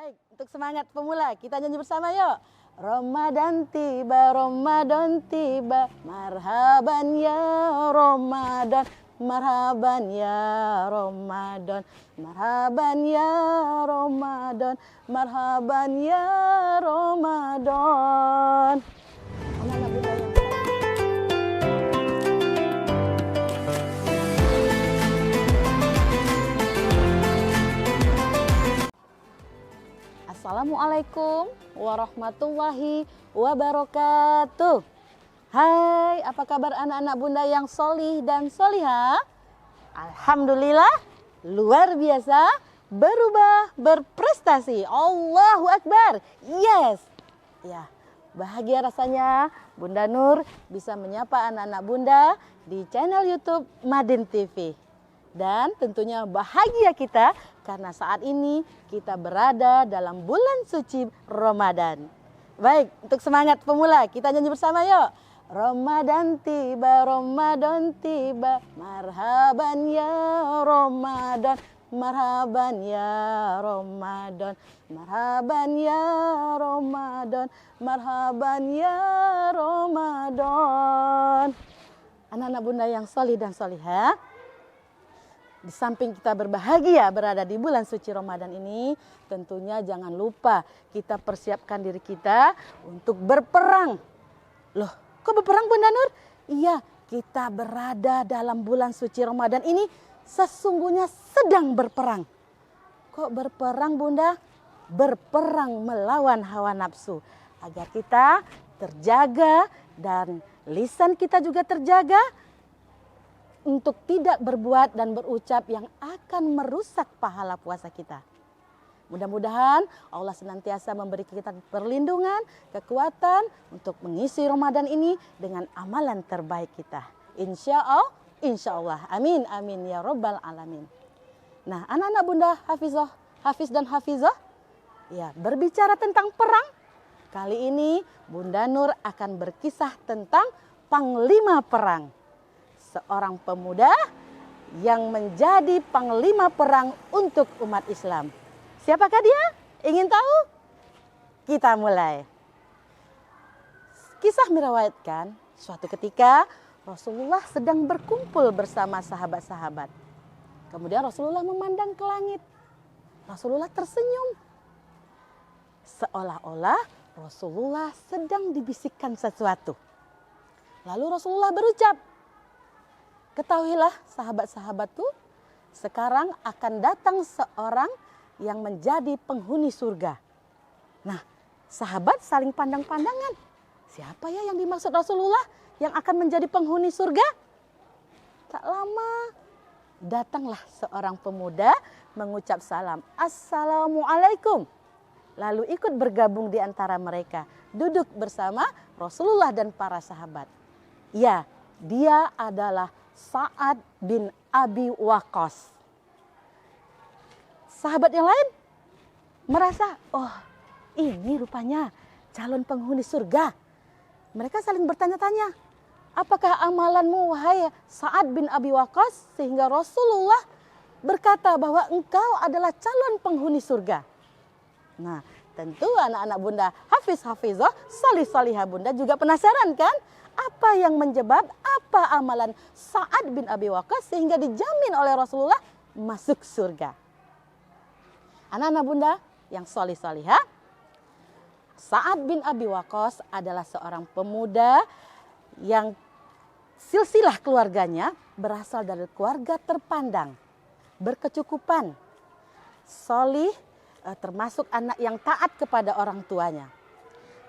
Baik, untuk semangat pemula kita nyanyi bersama yuk. Ramadan tiba, marhaban ya Ramadan, marhaban ya Ramadan, marhaban ya Ramadan, marhaban ya Ramadan. Anak-anak Bunda yang Assalamualaikum warahmatullahi wabarakatuh. Hai, apa kabar anak-anak Bunda yang solih dan solihah? Alhamdulillah, luar biasa, berubah, berprestasi. Allahu Akbar. Yes. Ya, bahagia rasanya Bunda Nur bisa menyapa anak-anak Bunda di channel YouTube Madin TV. Dan tentunya bahagia kita karena saat ini kita berada dalam bulan suci Ramadan. Baik, untuk semangat pemula kita nyanyi bersama yuk. Ramadan tiba, marhaban ya Ramadan, marhaban ya Ramadan, marhaban ya Ramadan, marhaban ya Ramadan. Anak-anak Bunda yang solih dan solihah, di samping kita berbahagia berada di bulan suci Ramadan ini, tentunya jangan lupa kita persiapkan diri kita untuk berperang. Loh, kok berperang Bunda Nur? Iya, kita berada dalam bulan suci Ramadan ini sesungguhnya sedang berperang. Kok berperang Bunda? Berperang melawan hawa nafsu. Agar kita terjaga dan lisan kita juga terjaga untuk tidak berbuat dan berucap yang akan merusak pahala puasa kita. Mudah-mudahan Allah senantiasa memberi kita perlindungan, kekuatan untuk mengisi Ramadan ini dengan amalan terbaik kita. Insya Allah. Amin, amin ya Rabbal Alamin. Nah, anak-anak Bunda Hafiz dan Hafizah, ya, berbicara tentang perang. Kali ini Bunda Nur akan berkisah tentang panglima perang. Seorang pemuda yang menjadi panglima perang untuk umat Islam. Siapakah dia? Ingin tahu? Kita mulai. Kisah meriwayatkan suatu ketika Rasulullah sedang berkumpul bersama sahabat-sahabat. Kemudian Rasulullah memandang ke langit. Rasulullah tersenyum. Seolah-olah Rasulullah sedang dibisikkan sesuatu. Lalu Rasulullah berucap, "Ketahuilah sahabat-sahabatku, sekarang akan datang seorang yang menjadi penghuni surga." Nah, sahabat saling pandang-pandangan. Siapa ya yang dimaksud Rasulullah yang akan menjadi penghuni surga? Tak lama, datanglah seorang pemuda mengucap salam, "Assalamualaikum." Lalu ikut bergabung di antara mereka, duduk bersama Rasulullah dan para sahabat. Ya, dia adalah Sa'ad bin Abi Waqqas. Sahabat yang lain merasa, oh, ini rupanya calon penghuni surga. Mereka saling bertanya-tanya, apakah amalanmu wahai Sa'ad bin Abi Waqqas sehingga Rasulullah berkata bahwa engkau adalah calon penghuni surga? Nah, tentu anak-anak Bunda Hafizah, salih-salihah Bunda juga penasaran kan? Apa yang menyebab, apa amalan Sa'ad bin Abi Waqqas sehingga dijamin oleh Rasulullah masuk surga? Anak-anak Bunda yang solih-solihah, Sa'ad bin Abi Waqqas adalah seorang pemuda yang silsilah keluarganya berasal dari keluarga terpandang, berkecukupan, solih, termasuk anak yang taat kepada orang tuanya.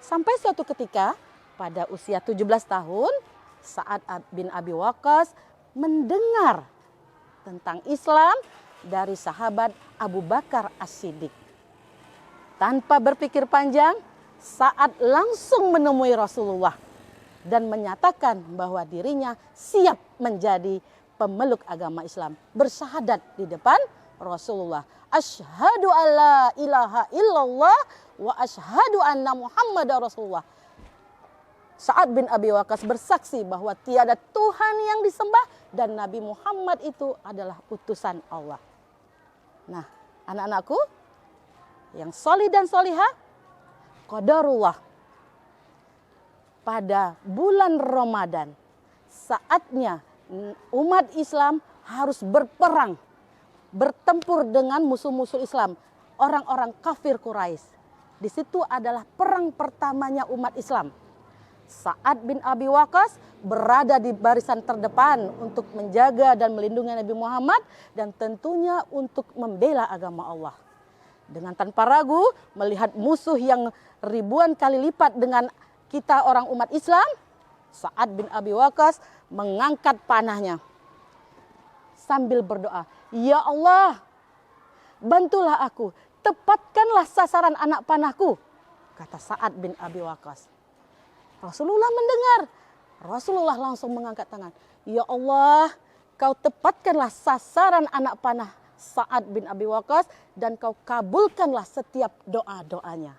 Sampai suatu ketika, pada usia 17 tahun, Sa'ad bin Abi Waqqas mendengar tentang Islam dari sahabat Abu Bakar As-Siddiq. Tanpa berpikir panjang, Sa'ad langsung menemui Rasulullah dan menyatakan bahwa dirinya siap menjadi pemeluk agama Islam. Bersyahadat di depan Rasulullah. Asyhadu alla ilaha illallah wa asyhadu anna Muhammadar Rasulullah. Sa'ad bin Abi Waqqas bersaksi bahwa tiada Tuhan yang disembah dan Nabi Muhammad itu adalah utusan Allah. Nah, anak-anakku, yang solih dan solihah, qadarullah. Pada bulan Ramadan, saatnya umat Islam harus berperang, bertempur dengan musuh-musuh Islam, orang-orang kafir Quraisy. Di situ adalah perang pertamanya umat Islam. Sa'ad bin Abi Waqqas berada di barisan terdepan untuk menjaga dan melindungi Nabi Muhammad dan tentunya untuk membela agama Allah. Dengan tanpa ragu melihat musuh yang ribuan kali lipat dengan kita orang umat Islam, Sa'ad bin Abi Waqqas mengangkat panahnya sambil berdoa, "Ya Allah, bantulah aku, tepatkanlah sasaran anak panahku," kata Sa'ad bin Abi Waqqas. Rasulullah mendengar. Rasulullah langsung mengangkat tangan. "Ya Allah, kau tepatkanlah sasaran anak panah Sa'ad bin Abi Waqqas dan kau kabulkanlah setiap doa-doanya."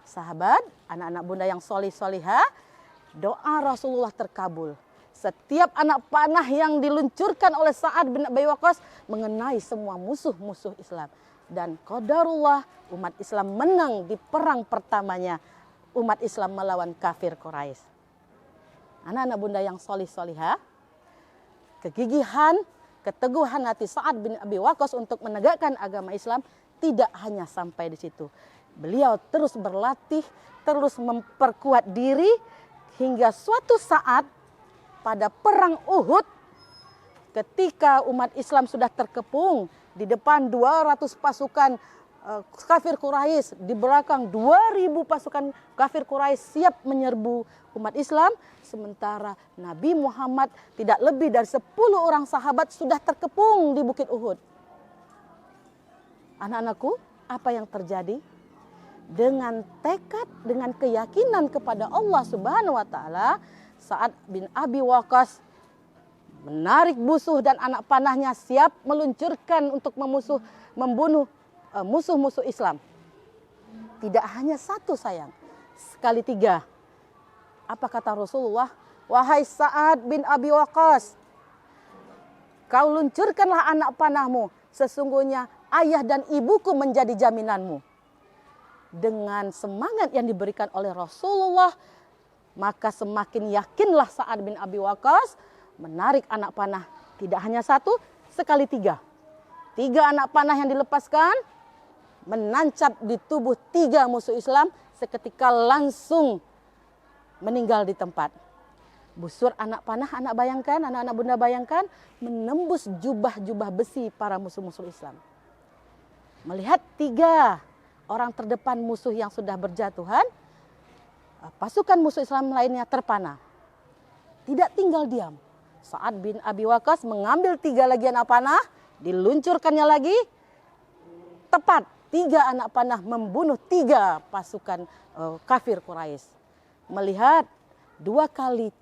Sahabat, anak-anak bunda yang solih-solihah, doa Rasulullah terkabul. Setiap anak panah yang diluncurkan oleh Sa'ad bin Abi Waqqas mengenai semua musuh-musuh Islam. Dan qadarullah, umat Islam menang di perang pertamanya umat Islam melawan kafir Quraisy. Anak-anak bunda yang solih-solihah, kegigihan, keteguhan hati Sa'ad bin Abi Waqqas untuk menegakkan agama Islam tidak hanya sampai di situ. Beliau terus berlatih, terus memperkuat diri hingga suatu saat pada perang Uhud, ketika umat Islam sudah terkepung di depan 200 pasukan kafir Quraisy, di belakang 2000 pasukan kafir Quraisy siap menyerbu umat Islam, sementara Nabi Muhammad tidak lebih dari 10 orang sahabat sudah terkepung di Bukit Uhud. Anak-anakku, apa yang terjadi? Dengan tekad, dengan keyakinan kepada Allah Subhanahu wa taala, Sa'ad bin Abi Waqqas menarik busuh dan anak panahnya siap meluncurkan untuk membunuh musuh-musuh Islam. Tidak hanya satu sayang, sekali tiga. Apa kata Rasulullah? "Wahai Sa'ad bin Abi Waqqas, kau luncurkanlah anak panahmu, sesungguhnya ayah dan ibuku menjadi jaminanmu." Dengan semangat yang diberikan oleh Rasulullah, maka semakin yakinlah Sa'ad bin Abi Waqqas menarik anak panah. Tidak hanya satu, sekali tiga. 3 anak panah yang dilepaskan menancap di tubuh 3 musuh Islam, seketika langsung meninggal di tempat. Busur anak panah, anak-anak bunda bayangkan, menembus jubah-jubah besi para musuh-musuh Islam. Melihat 3 orang terdepan musuh yang sudah berjatuhan, pasukan musuh Islam lainnya terpana. Tidak tinggal diam. Sa'ad bin Abi Waqqas mengambil 3 lagi anak panah, diluncurkannya lagi. Tepat 3 anak panah membunuh 3 pasukan kafir Quraisy. Melihat 2 kali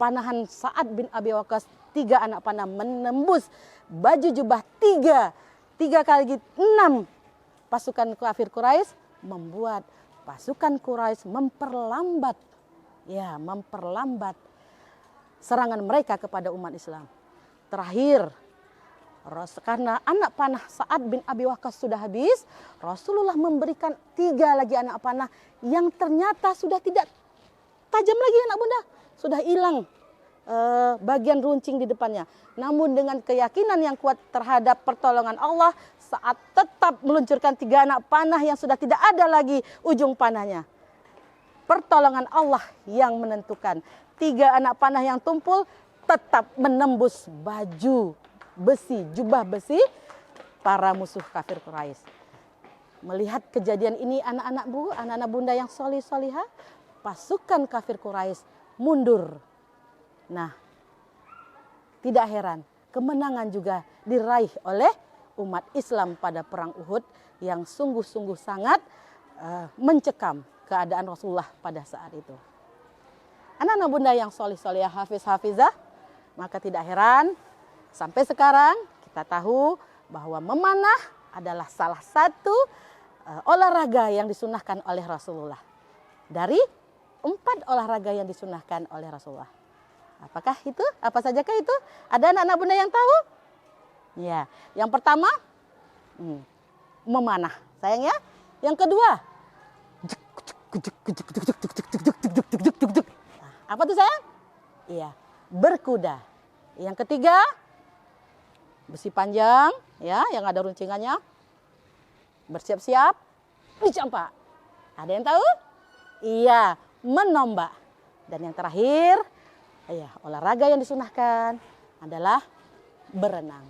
panahan Sa'ad bin Abi Waqqas, 3 anak panah menembus baju jubah 3 kali 6 pasukan kafir Quraisy, membuat pasukan Quraisy memperlambat serangan mereka kepada umat Islam. Terakhir, karena anak panah Sa'ad bin Abi Waqqas sudah habis, Rasulullah memberikan 3 lagi anak panah yang ternyata sudah tidak tajam lagi anak bunda, sudah hilang bagian runcing di depannya. Namun dengan keyakinan yang kuat terhadap pertolongan Allah, Sa'ad tetap meluncurkan 3 anak panah yang sudah tidak ada lagi ujung panahnya. Pertolongan Allah yang menentukan. 3 anak panah yang tumpul tetap menembus baju besi, jubah besi para musuh kafir Quraisy. Melihat kejadian ini anak-anak bunda yang solih-solihah, pasukan kafir Quraisy mundur. Nah, tidak heran kemenangan juga diraih oleh umat Islam pada perang Uhud yang sungguh-sungguh sangat mencekam keadaan Rasulullah pada saat itu. Anak-anak bunda yang solih-solihah, hafiz-hafizah, maka tidak heran sampai sekarang kita tahu bahwa memanah adalah salah satu olahraga yang disunahkan oleh Rasulullah. Dari 4 olahraga yang disunahkan oleh Rasulullah. Apakah itu? Apa sajakah itu? Ada anak-anak bunda yang tahu? Ya, yang pertama memanah. Sayang ya. Yang kedua, nah, apa tuh sayang? Iya, berkuda. Yang ketiga, besi panjang, ya, yang ada runcingannya. Bersiap-siap, dicampak. Ada yang tahu? Iya, menombak. Dan yang terakhir, ya, olahraga yang disunahkan adalah berenang.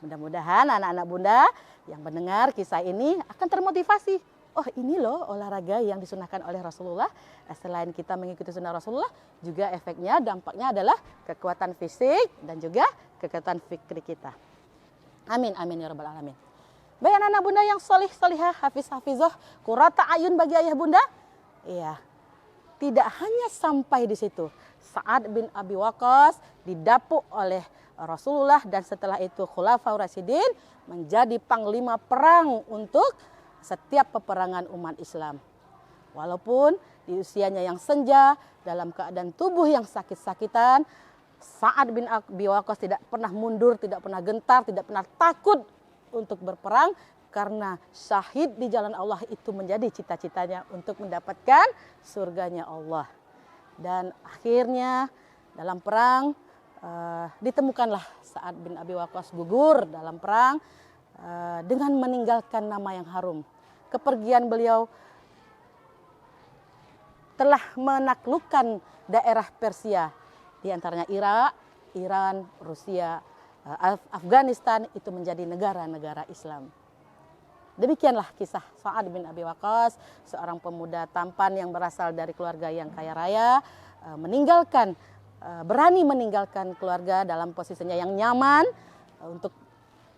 Mudah-mudahan anak-anak bunda yang mendengar kisah ini akan termotivasi. Oh, ini loh olahraga yang disunahkan oleh Rasulullah. Selain kita mengikuti sunnah Rasulullah, juga efeknya, dampaknya adalah kekuatan fisik dan juga kekuatan fikri kita. Amin, amin ya rabbal alamin. Baik anak-anak bunda yang solih, solihah, hafiz, hafizah, qurrata ayun bagi ayah bunda. Iya, tidak hanya sampai di situ. Sa'ad bin Abi Waqqas didapuk oleh Rasulullah dan setelah itu Khulafaur Rasyidin menjadi panglima perang untuk setiap peperangan umat Islam. Walaupun di usianya yang senja, dalam keadaan tubuh yang sakit-sakitan, Sa'ad bin Abi Waqqas tidak pernah mundur, tidak pernah gentar, tidak pernah takut untuk berperang karena syahid di jalan Allah itu menjadi cita-citanya untuk mendapatkan surganya Allah. Dan akhirnya dalam perang ditemukanlah Sa'ad bin Abi Waqqas gugur dalam perang dengan meninggalkan nama yang harum. Kepergian beliau telah menaklukkan daerah Persia, di antaranya Irak, Iran, Rusia, Afghanistan, itu menjadi negara-negara Islam. Demikianlah kisah Sa'ad bin Abi Waqqas, seorang pemuda tampan yang berasal dari keluarga yang kaya raya, berani meninggalkan keluarga dalam posisinya yang nyaman untuk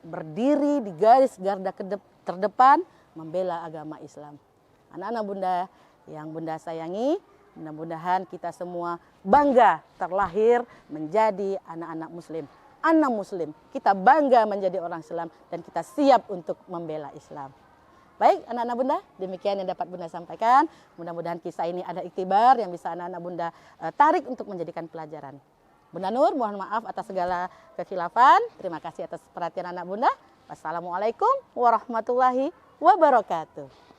berdiri di garis garda terdepan membela agama Islam. Anak-anak bunda yang bunda sayangi, mudah-mudahan kita semua bangga terlahir menjadi anak-anak muslim. Anak muslim, kita bangga menjadi orang Islam dan kita siap untuk membela Islam. Baik anak-anak bunda, demikian yang dapat bunda sampaikan. Mudah-mudahan kisah ini ada iktibar yang bisa anak-anak bunda tarik untuk menjadikan pelajaran. Bunda Nur mohon maaf atas segala kekhilafan. Terima kasih atas perhatian anak bunda. Wassalamualaikum warahmatullahi wabarakatuh.